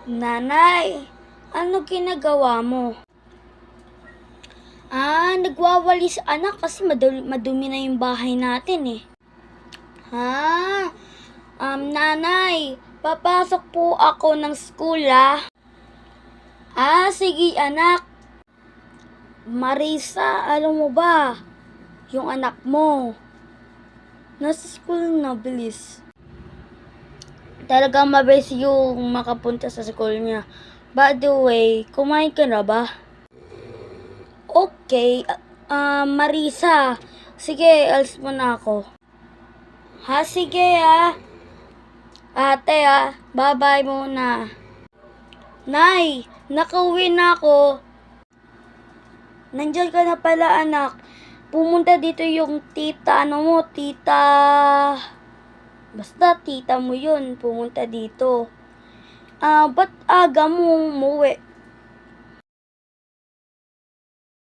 Nanay, ano ginagawa mo? Nagwawalis anak kasi madumi na yung bahay natin eh. Nanay, papasok po ako ng school Sige anak. Marisa, alam mo ba, yung anak mo, nasa school na, bilis. Talagang mabilis yung makapunta sa school niya. By the way, kumain ka na ba? Okay, Marisa, sige, alis mo na ako. Sige Ate bye-bye muna. Nay, nakauwi na ako. Nandiyan ka na pala anak. Pumunta dito yung tita Basta tita mo yun, pumunta dito. Ba't aga mo umuwi?